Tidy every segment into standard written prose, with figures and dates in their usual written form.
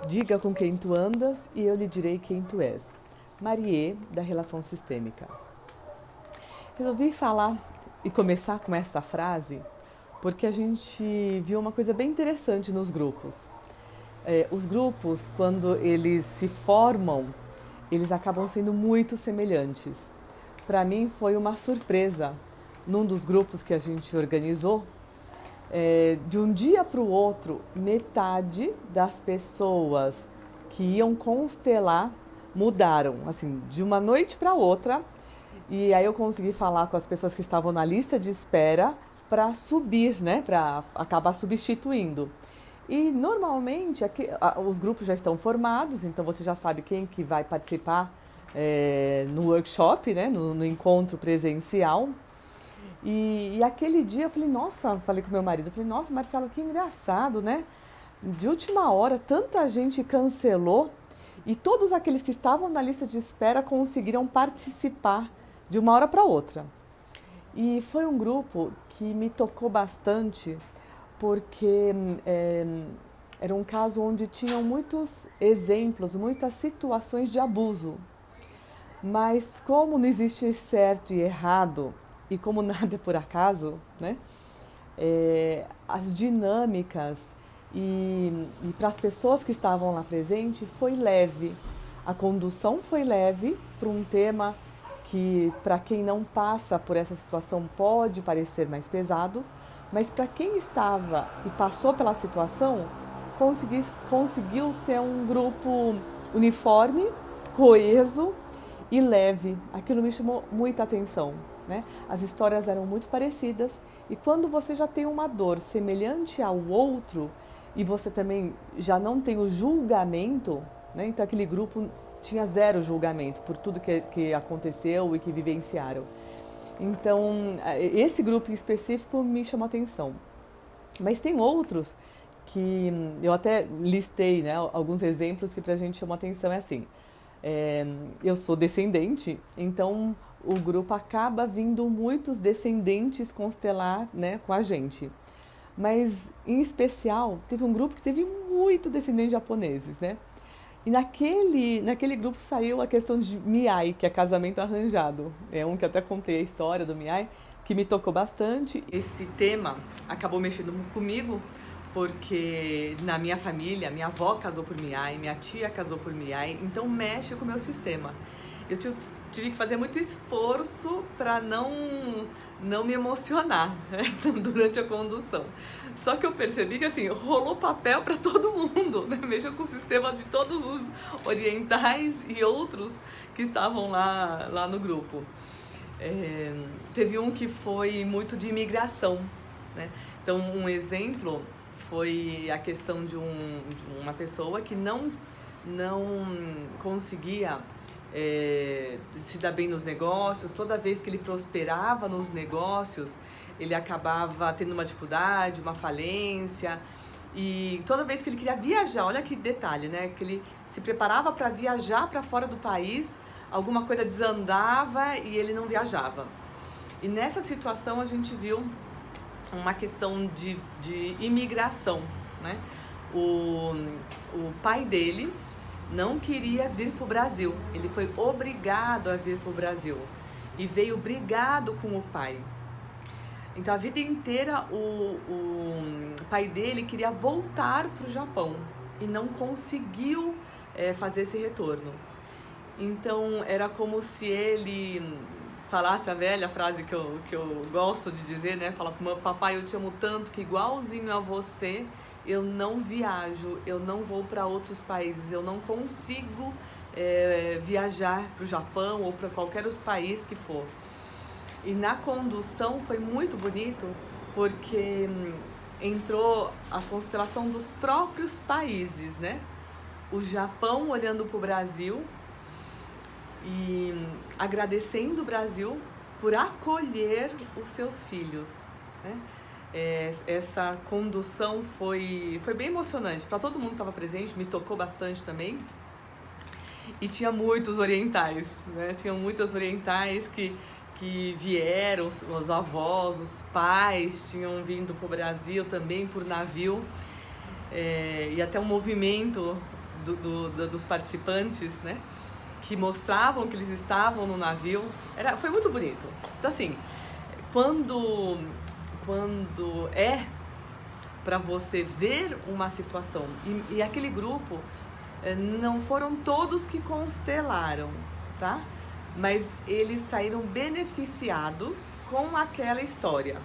Diga com quem tu andas e eu lhe direi quem tu és. Marie, da Relação Sistêmica. Resolvi falar e começar com esta frase porque a gente viu uma coisa bem interessante nos grupos. Os grupos, quando eles se formam, eles acabam sendo muito semelhantes. Para mim foi uma surpresa, num dos grupos que a gente organizou, de um dia para o outro, metade das pessoas que iam constelar mudaram, assim, de uma noite para outra. E aí eu consegui falar com as pessoas que estavam na lista de espera para subir, né, para acabar substituindo. E normalmente os grupos já estão formados, então você já sabe quem que vai participar no workshop, né, no encontro presencial. E aquele dia eu falei com meu marido, eu falei, nossa, Marcelo, que engraçado, né? De última hora, tanta gente cancelou e todos aqueles que estavam na lista de espera conseguiram participar de uma hora para outra. E foi um grupo que me tocou bastante, porque era um caso onde tinham muitos exemplos, muitas situações de abuso. Mas como não existe certo e errado, e como nada é por acaso, né? As dinâmicas e para as pessoas que estavam lá presentes foi leve. A condução foi leve para um tema que, para quem não passa por essa situação, pode parecer mais pesado, mas para quem estava e passou pela situação, conseguiu ser um grupo uniforme, coeso e leve. Aquilo me chamou muita atenção, né? As histórias eram muito parecidas e quando você já tem uma dor semelhante ao outro e você também já não tem o julgamento, né? Então aquele grupo tinha zero julgamento por tudo que aconteceu e que vivenciaram. Então esse grupo em específico me chamou atenção. Mas tem outros que eu até listei, né, alguns exemplos que pra gente chamou atenção. É assim, eu sou descendente, então o grupo acaba vindo muitos descendentes constelar, né, com a gente. Mas, em especial, teve um grupo que teve muito descendentes japoneses, né? E naquele grupo saiu a questão de Miai, que é casamento arranjado. É um que até contei a história do Miai, que me tocou bastante. Esse tema acabou mexendo comigo, porque na minha família, minha avó casou por Miai, minha tia casou por Miai, então mexe com o meu sistema. Eu tive que fazer muito esforço para não me emocionar, né, durante a condução. Só que eu percebi que assim, rolou papel para todo mundo, né? Mexeu com o sistema de todos os orientais e outros que estavam lá no grupo. Teve um que foi muito de imigração, né? Então, um exemplo foi a questão de uma pessoa que não conseguia se dar bem nos negócios. Toda vez que ele prosperava nos negócios, ele acabava tendo uma dificuldade, uma falência. E toda vez que ele queria viajar, olha que detalhe, né? Que ele se preparava para viajar para fora do país, alguma coisa desandava e ele não viajava. E nessa situação a gente viu uma questão de imigração, né? O pai dele não queria vir para o Brasil, ele foi obrigado a vir para o Brasil e veio brigado com o pai. Então a vida inteira o pai dele queria voltar para o Japão e não conseguiu fazer esse retorno. Então era como se ele falasse a velha frase que eu gosto de dizer, né? Fala pro meu papai, eu te amo tanto que igualzinho a você eu não viajo, eu não vou para outros países, eu não consigo viajar para o Japão ou para qualquer outro país que for. E na condução foi muito bonito porque entrou a constelação dos próprios países, né? O Japão olhando para o Brasil e agradecendo o Brasil por acolher os seus filhos, né? Essa condução foi bem emocionante para todo mundo que estava presente, me tocou bastante também. E tinha muitos orientais, né? Tinham muitos orientais que vieram, os avós, os pais tinham vindo para o Brasil também por navio. E até um movimento dos participantes, né? Que mostravam que eles estavam no navio. Foi muito bonito. Então, assim, quando é para você ver uma situação, e aquele grupo, não foram todos que constelaram, tá? Mas eles saíram beneficiados com aquela história.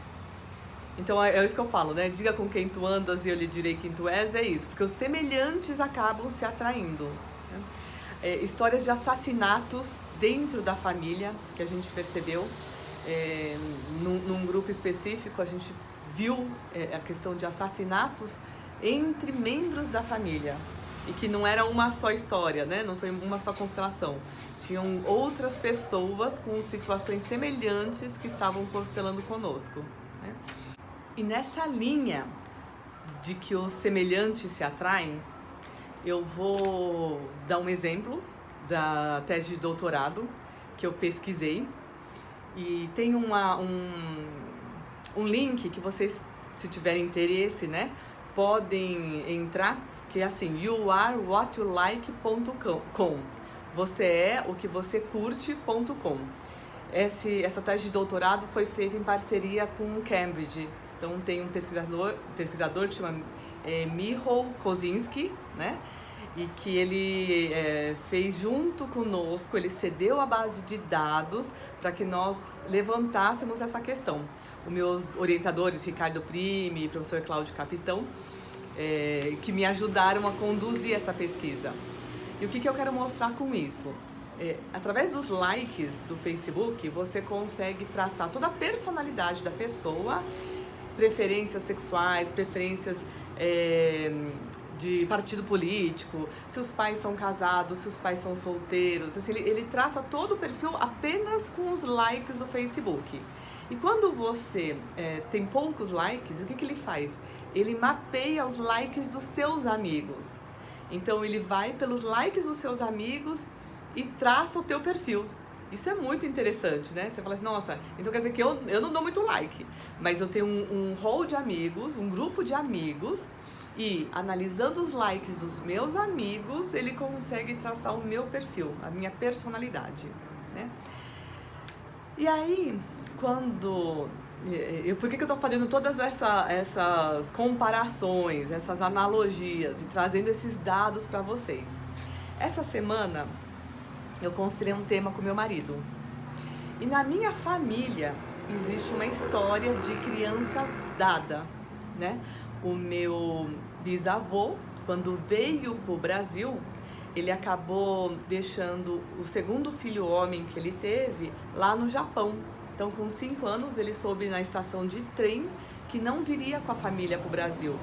Então é isso que eu falo, né? Diga com quem tu andas e eu lhe direi quem tu és, é isso. Porque os semelhantes acabam se atraindo. Né? Histórias de assassinatos dentro da família, que a gente percebeu. Num grupo específico, a gente viu a questão de assassinatos entre membros da família. E que não era uma só história, né? Não foi uma só constelação. Tinham outras pessoas com situações semelhantes que estavam constelando conosco. Né? E nessa linha de que os semelhantes se atraem, eu vou dar um exemplo da tese de doutorado que eu pesquisei. E tem um link que vocês, se tiverem interesse, né, podem entrar, que é assim, youarewhatyoulike.com. Você é o que você curte.com. Essa tese de doutorado foi feita em parceria com Cambridge. Então tem um pesquisador que chama Michał Kosinski, né? E que ele fez junto conosco, ele cedeu a base de dados para que nós levantássemos essa questão. Os meus orientadores, Ricardo Prime e professor Cláudio Capitão, que me ajudaram a conduzir essa pesquisa. E o que eu quero mostrar com isso? Através dos likes do Facebook, você consegue traçar toda a personalidade da pessoa, preferências sexuais, preferências de partido político, se os pais são casados, se os pais são solteiros. Assim, ele traça todo o perfil apenas com os likes do Facebook. E quando você tem poucos likes, o que ele faz? Ele mapeia os likes dos seus amigos. Então ele vai pelos likes dos seus amigos e traça o teu perfil. Isso é muito interessante, né? Você fala assim, nossa, então quer dizer que eu não dou muito like, mas eu tenho um hall de amigos, um grupo de amigos, e analisando os likes dos meus amigos, ele consegue traçar o meu perfil, a minha personalidade, né? E aí, por que eu tô fazendo todas essas comparações, essas analogias e trazendo esses dados para vocês? Essa semana eu construí um tema com meu marido. E na minha família existe uma história de criança dada, né? O meu bisavô, quando veio para o Brasil, ele acabou deixando o segundo filho homem que ele teve lá no Japão. Então, com 5 anos, ele soube na estação de trem que não viria com a família para o Brasil.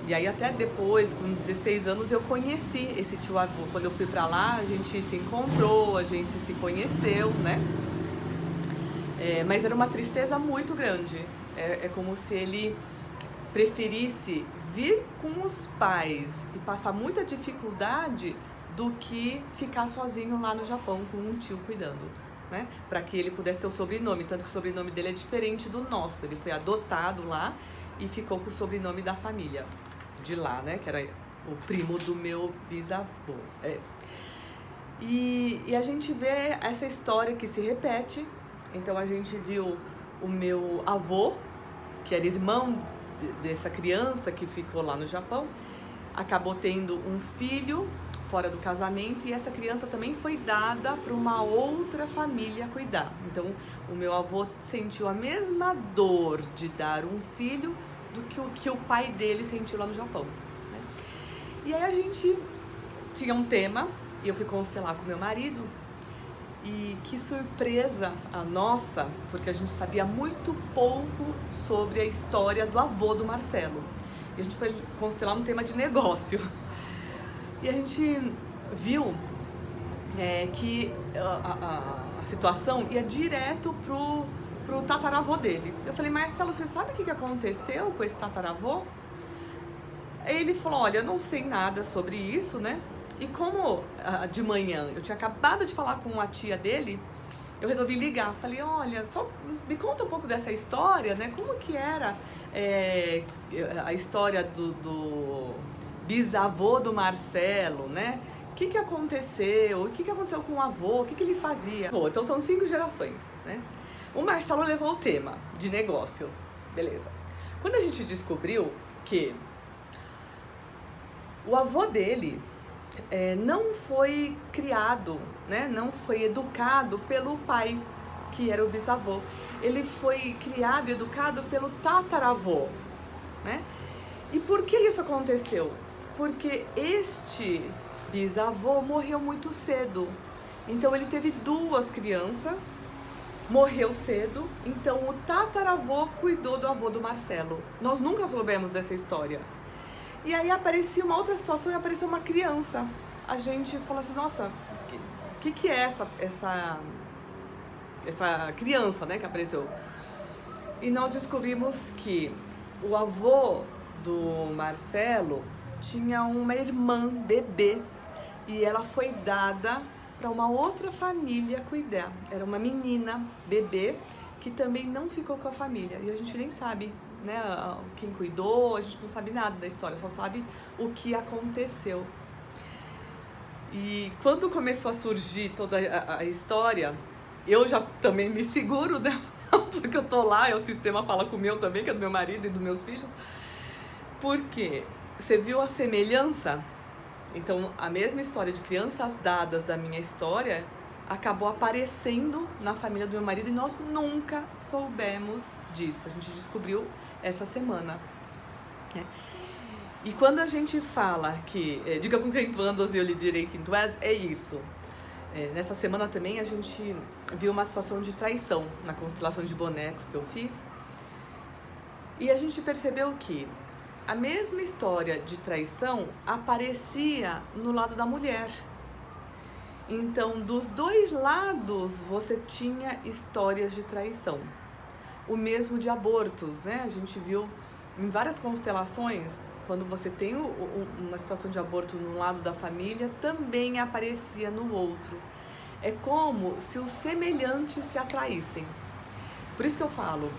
E aí até depois, com 16 anos, eu conheci esse tio-avô. Quando eu fui para lá, a gente se encontrou, a gente se conheceu, né? Mas era uma tristeza muito grande. É como se ele preferisse vir com os pais e passar muita dificuldade do que ficar sozinho lá no Japão com um tio cuidando, né? Para que ele pudesse ter o sobrenome, tanto que o sobrenome dele é diferente do nosso. Ele foi adotado lá e ficou com o sobrenome da família de lá, né? Que era o primo do meu bisavô. E a gente vê essa história que se repete. Então a gente viu o meu avô, que era irmão dessa criança que ficou lá no Japão, acabou tendo um filho fora do casamento e essa criança também foi dada para uma outra família cuidar. Então o meu avô sentiu a mesma dor de dar um filho do que o pai dele sentiu lá no Japão, né? E aí a gente tinha um tema e eu fui constelar com meu marido. E que surpresa a nossa, porque a gente sabia muito pouco sobre a história do avô do Marcelo. E a gente foi constelar um tema de negócio. E a gente viu que a situação ia direto pro tataravô dele. Eu falei, Marcelo, você sabe o que aconteceu com esse tataravô? Aí ele falou, olha, eu não sei nada sobre isso, né? E como de manhã eu tinha acabado de falar com a tia dele, eu resolvi ligar. Falei, olha, só me conta um pouco dessa história, né? Como que era a história bisavô do Marcelo, né? O que aconteceu? O que aconteceu com o avô? O que ele fazia? Bom, então são 5 gerações, né? O Marcelo levou o tema de negócios, beleza. Quando a gente descobriu que o avô dele não foi criado, né? Não foi educado pelo pai, que era o bisavô. Ele foi criado e educado pelo tataravô, né? E por que isso aconteceu? Porque este bisavô morreu muito cedo. Então ele teve 2 crianças, morreu cedo, então o tataravô cuidou do avô do Marcelo. Nós nunca soubemos dessa história. E aí aparecia uma outra situação e apareceu uma criança. A gente falou assim, nossa, o que é essa criança, né, que apareceu? E nós descobrimos que o avô do Marcelo tinha uma irmã bebê e ela foi dada para uma outra família cuidar. Era uma menina bebê que também não ficou com a família e a gente nem sabe, né, quem cuidou, a gente não sabe nada da história, só sabe o que aconteceu. E quando começou a surgir toda a história, eu já também me seguro, né? Porque eu tô lá, o sistema fala com o meu também, que é do meu marido e dos meus filhos. Porque você viu a semelhança? Então, a mesma história de crianças dadas da minha história acabou aparecendo na família do meu marido e nós nunca soubemos disso. A gente descobriu essa semana, né? E quando a gente fala que diga com quem tu andas e eu lhe direi quem tu és, é isso. Nessa semana também a gente viu uma situação de traição na constelação de bonecos que eu fiz. E a gente percebeu que a mesma história de traição aparecia no lado da mulher. Então, dos 2 lados, você tinha histórias de traição. O mesmo de abortos, né? A gente viu em várias constelações, quando você tem uma situação de aborto no lado da família, também aparecia no outro. É como se os semelhantes se atraíssem. Por isso que eu falo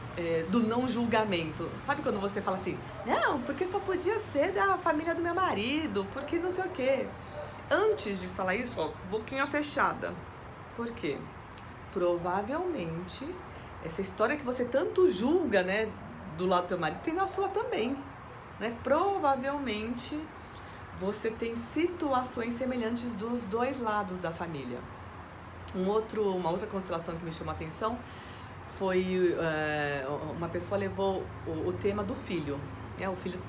do não julgamento. Sabe quando você fala assim, não, porque só podia ser da família do meu marido, porque não sei o quê. Antes de falar isso, ó, boquinha fechada. Por quê? Provavelmente, essa história que você tanto julga, né, do lado do teu marido, tem na sua também. Né? Provavelmente você tem situações semelhantes dos 2 lados da família. Uma outra constelação que me chamou a atenção foi uma pessoa levou o tema do filho. O filho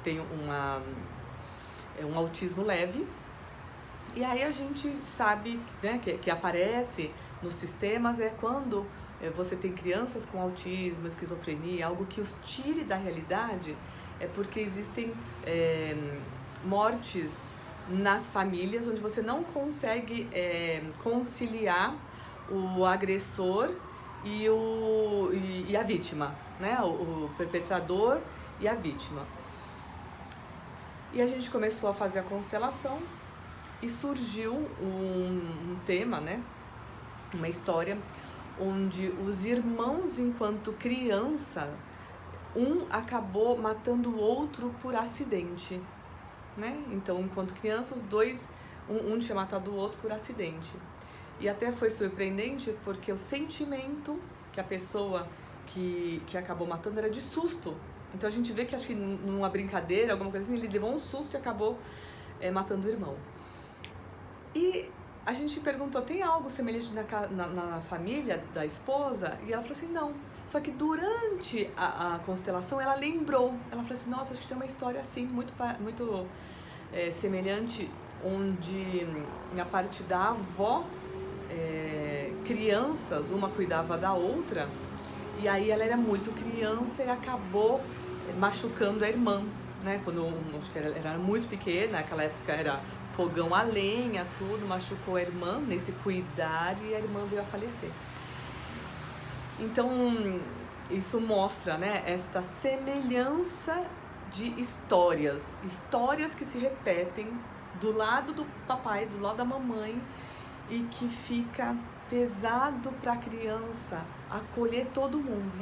tem um autismo leve e aí a gente sabe, né, que aparece nos sistemas quando você tem crianças com autismo, esquizofrenia, algo que os tire da realidade. É porque existem mortes nas famílias onde você não consegue conciliar o agressor e a vítima, né? O perpetrador e a vítima. E a gente começou a fazer a constelação e surgiu um tema, né? Uma história onde os irmãos, enquanto criança, um acabou matando o outro por acidente, né? Então, enquanto criança, os 2, um tinha matado o outro por acidente. E até foi surpreendente porque o sentimento que a pessoa que acabou matando era de susto. Então a gente vê que, acho que numa brincadeira, alguma coisa assim, ele levou um susto e acabou matando o irmão. E a gente perguntou, tem algo semelhante na família da esposa? E ela falou assim, não. Só que durante a constelação ela lembrou, ela falou assim, nossa, acho que tem uma história assim, muito semelhante, onde na parte da avó, crianças, uma cuidava da outra, e aí ela era muito criança e acabou machucando a irmã, né? Quando acho que ela era muito pequena, naquela época era fogão a lenha, tudo, machucou a irmã nesse cuidar e a irmã veio a falecer. Então, isso mostra, né, esta semelhança de histórias que se repetem do lado do papai, do lado da mamãe, e que fica pesado para a criança acolher todo mundo.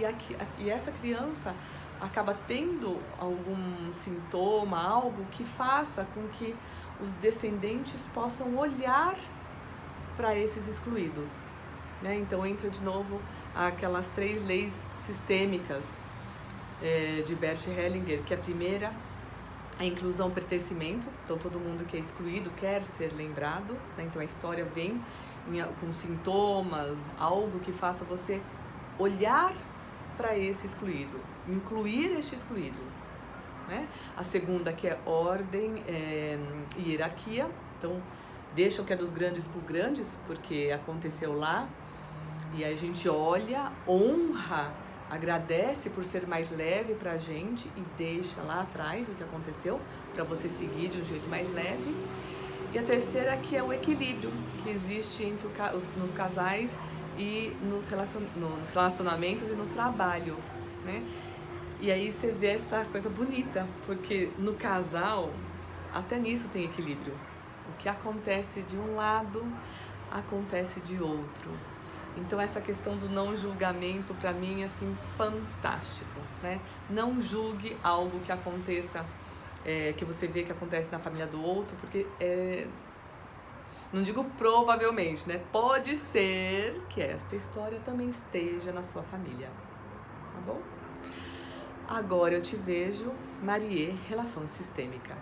E essa criança acaba tendo algum sintoma, algo que faça com que os descendentes possam olhar para esses excluídos, né? Então entra de novo aquelas 3 leis sistêmicas de Bert Hellinger, que a primeira é a inclusão, pertencimento. Então todo mundo que é excluído quer ser lembrado, né? Então a história vem com sintomas, algo que faça você olhar para esse excluído, incluir este excluído, né? A segunda, que é ordem e hierarquia. Então deixa o que é dos grandes com os grandes, porque aconteceu lá, e a gente olha, honra, agradece por ser mais leve pra gente e deixa lá atrás o que aconteceu para você seguir de um jeito mais leve. E a terceira, que é o equilíbrio que existe entre nos casais e nos relacionamentos e no trabalho, né? E aí você vê essa coisa bonita, porque no casal, até nisso tem equilíbrio. O que acontece de um lado, acontece de outro. Então essa questão do não julgamento, para mim, é assim, fantástico, né? Não julgue algo que aconteça, que você vê que acontece na família do outro, porque não digo provavelmente, né? Pode ser que esta história também esteja na sua família, tá bom? Agora eu te vejo, Marie, relação sistêmica.